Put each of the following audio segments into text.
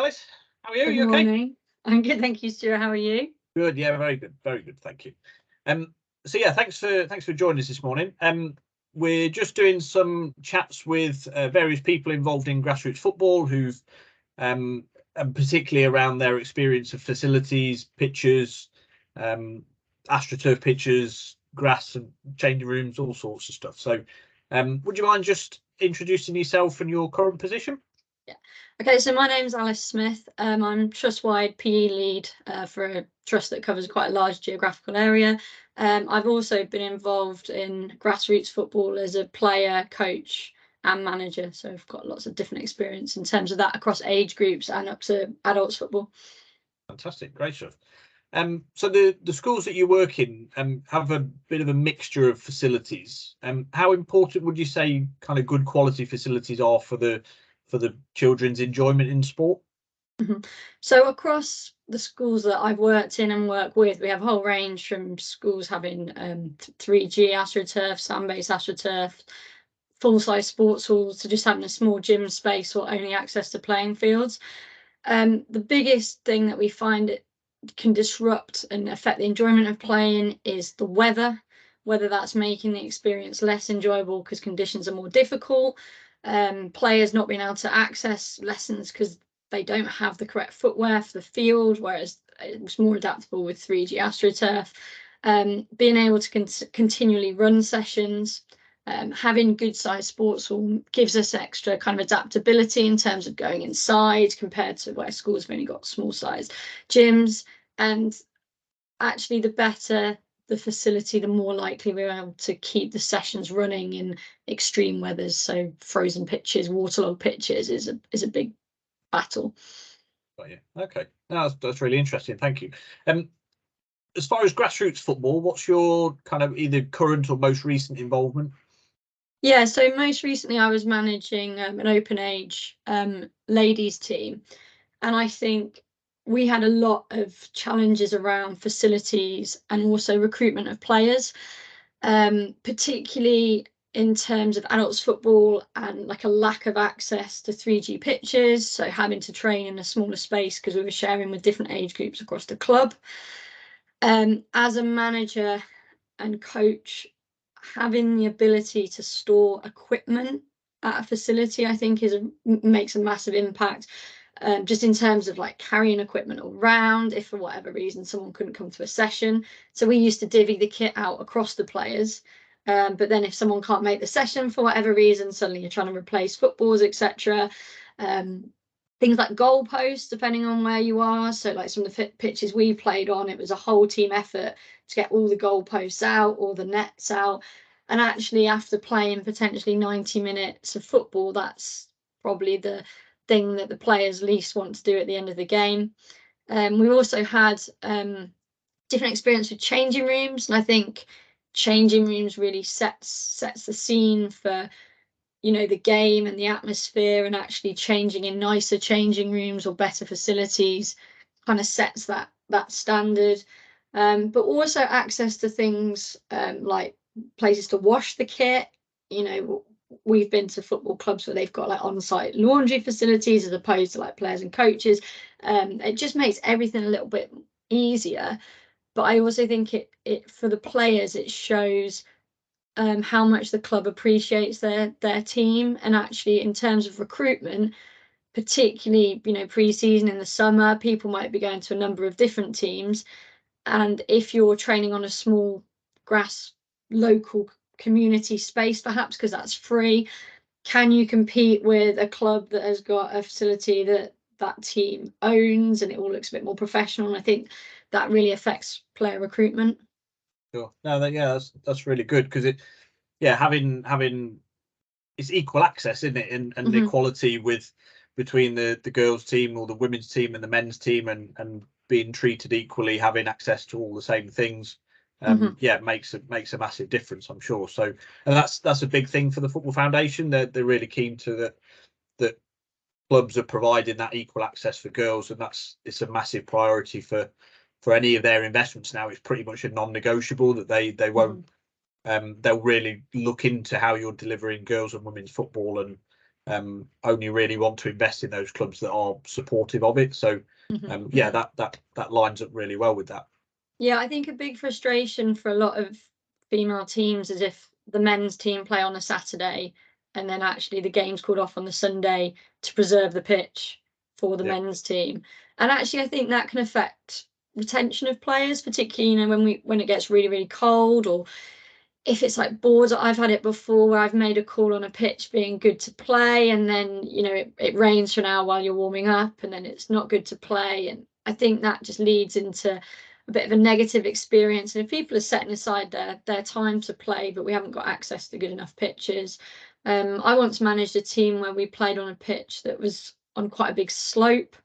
Alice. How are you? Good You okay? morning. I'm good, thank you, Stuart. How are you? Good. Yeah, very good. Thank you. So yeah, thanks for joining us this morning. We're just doing some chats with various people involved in grassroots football who've and particularly around their experience of facilities, pitches, AstroTurf pitches, grass and changing rooms, all sorts of stuff. So, would you mind just introducing yourself and your current position? Yeah. Okay, so my name's Alice Smith. I'm trust-wide PE lead for a trust that covers quite a large geographical area. I've also been involved in grassroots football as a player, coach, and manager. So I've got lots of different experience in terms of that across age groups and up to adults football. Fantastic, great stuff. So the schools that you work in have a bit of a mixture of facilities. How important would you say kind of good quality facilities are for the children's enjoyment in sport? So across the schools that I've worked in and work with, we have a whole range from schools having 3G AstroTurf, sand-based AstroTurf, full-size sports halls, to just having a small gym space or only access to playing fields. The biggest thing that we find it can disrupt and affect the enjoyment of playing is the weather, whether that's making the experience less enjoyable because conditions are more difficult, players not being able to access lessons because they don't have the correct footwear for the field, whereas it's more adaptable with 3G AstroTurf. Being able to continually run sessions, having good size sports hall gives us extra kind of adaptability in terms of going inside compared to where schools have only got small size gyms. And actually, the better the facility, the more likely we're able to keep the sessions running in extreme weathers. So frozen pitches, waterlogged pitches is a big battle. Oh, yeah. Okay, no, that's really interesting. Thank you. As far as grassroots football, what's your kind of either current or most recent involvement? Yeah, so most recently I was managing an open age ladies team, and I think we had a lot of challenges around facilities and also recruitment of players, particularly in terms of adults football and like a lack of access to 3G pitches, so having to train in a smaller space because we were sharing with different age groups across the club. As a manager and coach, having the ability to store equipment at a facility, I think makes a massive impact. Just in terms of like carrying equipment around if for whatever reason someone couldn't come to a session. So we used to divvy the kit out across the players. But then if someone can't make the session for whatever reason, suddenly you're trying to replace footballs, etc. Things like goalposts, depending on where you are. So like some of the pitches we played on, it was a whole team effort to get all the goalposts out, all the nets out. And actually, after playing potentially 90 minutes of football, that's probably the thing that the players least want to do at the end of the game. We also had different experience with changing rooms, and I think changing rooms really sets the scene for the game and the atmosphere, and actually changing in nicer changing rooms or better facilities kind of sets that standard. But also access to things like places to wash the kit. We've been to football clubs where they've got like on-site laundry facilities as opposed to like players and coaches. It just makes everything a little bit easier. But I also think it for the players, it shows how much the club appreciates their team. And actually, in terms of recruitment, particularly pre-season in the summer, people might be going to a number of different teams, and if you're training on a small grass local community space, perhaps because that's free, can you compete with a club that has got a facility that team owns and it all looks a bit more professional? And I think that really affects player recruitment. Sure. No, that's really good because having it's equal access, isn't it? And equality between the girls team or the women's team and the men's team, and being treated equally, having access to all the same things. Makes a massive difference, I'm sure. So, and that's a big thing for the Football Foundation. They're really keen to that clubs are providing that equal access for girls, and it's a massive priority for any of their investments now. It's pretty much a non-negotiable that they won't they'll really look into how you're delivering girls and women's football, and only really want to invest in those clubs that are supportive of it. So yeah, that lines up really well with that. Yeah, I think a big frustration for a lot of female teams is if the men's team play on a Saturday and then actually the game's called off on the Sunday to preserve the pitch for the men's team. And actually, I think that can affect retention of players, particularly, when it gets really, really cold, or if it's like boards. I've had it before where I've made a call on a pitch being good to play, and then it rains for an hour while you're warming up, and then it's not good to play. And I think that just leads into a bit of a negative experience. And if people are setting aside their time to play, but we haven't got access to good enough pitches. I once managed a team where we played on a pitch that was on quite a big slope,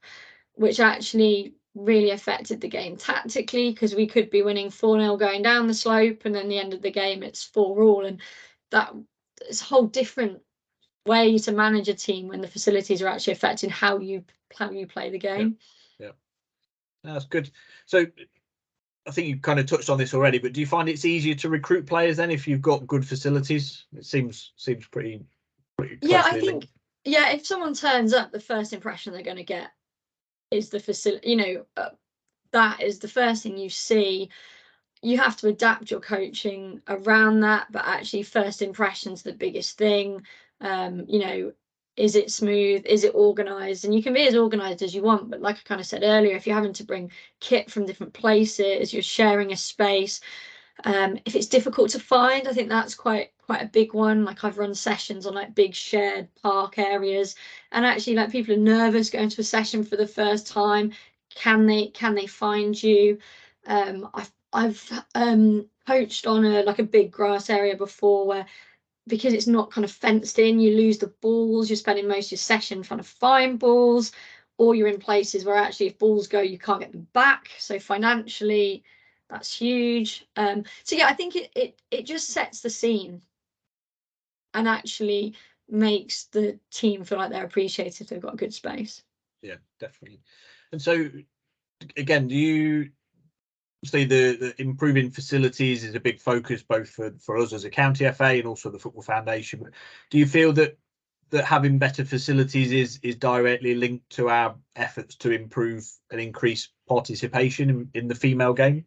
which actually really affected the game tactically, because we could be winning 4-0 going down the slope, and then the end of the game it's 4-all, and that is a whole different way to manage a team when the facilities are actually affecting how you play the game. Yeah, that's good. So I think you kind of touched on this already, but do you find it's easier to recruit players then if you've got good facilities? It seems pretty yeah, I think if someone turns up, the first impression they're going to get is the facility. That is the first thing you see. You have to adapt your coaching around that, but actually first impression's the biggest thing. Is it smooth? Is it organized? And you can be as organized as you want, but like I kind of said earlier, if you're having to bring kit from different places, you're sharing a space. If it's difficult to find, I think that's quite a big one. Like, I've run sessions on like big shared park areas, and actually like people are nervous going to a session for the first time. Can they find you? I've coached on a big grass area before, where because it's not kind of fenced in, you lose the balls. You're spending most of your session trying to find balls, or you're in places where actually if balls go, you can't get them back. So financially, that's huge. So yeah, I think it just sets the scene and actually makes the team feel like they're appreciated if they've got a good space. Yeah, definitely. And so again, do you say the improving facilities is a big focus both for us as a county FA and also the Football Foundation? But do you feel that having better facilities is directly linked to our efforts to improve and increase participation in the female game?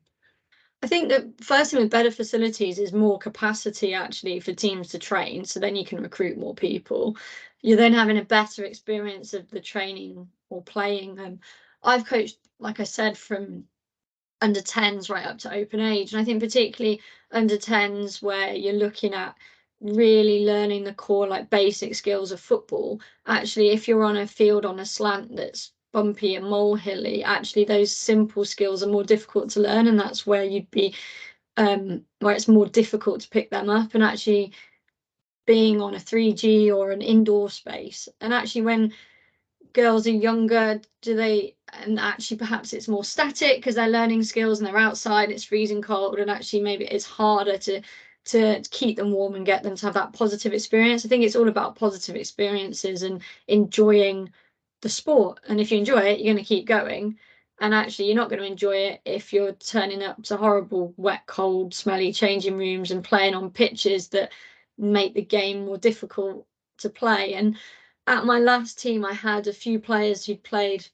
I think the first thing with better facilities is more capacity actually for teams to train, so then you can recruit more people. You're then having a better experience of the training or playing. I've coached, like I said, from under 10s right up to open age, and I think particularly under 10s, where you're looking at really learning the core like basic skills of football. Actually, if you're on a field on a slant that's bumpy and molehilly, actually those simple skills are more difficult to learn, and that's where you'd be where it's more difficult to pick them up. And actually being on a 3G or an indoor space, and actually when girls are younger, and actually perhaps it's more static because they're learning skills and they're outside, it's freezing cold, and actually maybe it's harder to keep them warm and get them to have that positive experience. I think it's all about positive experiences and enjoying the sport, and if you enjoy it, you're going to keep going. And actually you're not going to enjoy it if you're turning up to horrible, wet, cold, smelly changing rooms and playing on pitches that make the game more difficult to play. And at my last team, I had a few players who'd played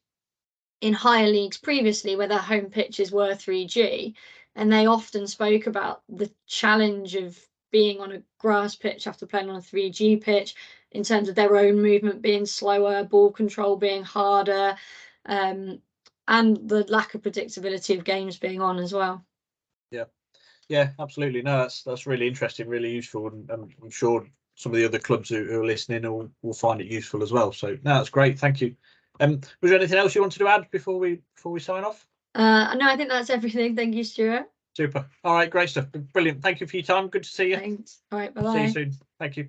in higher leagues previously where their home pitches were 3G, and they often spoke about the challenge of being on a grass pitch after playing on a 3G pitch, in terms of their own movement being slower, ball control being harder, and the lack of predictability of games being on as well. Yeah, absolutely. No, that's really interesting, really useful, and I'm sure some of the other clubs who are listening will find it useful as well. So no, that's great. Thank you. Was there anything else you wanted to add before we sign off? No, I think that's everything. Thank you, Stuart. Super. All right, great stuff. Brilliant. Thank you for your time. Good to see you. Thanks. All right, bye-bye. See you soon. Thank you.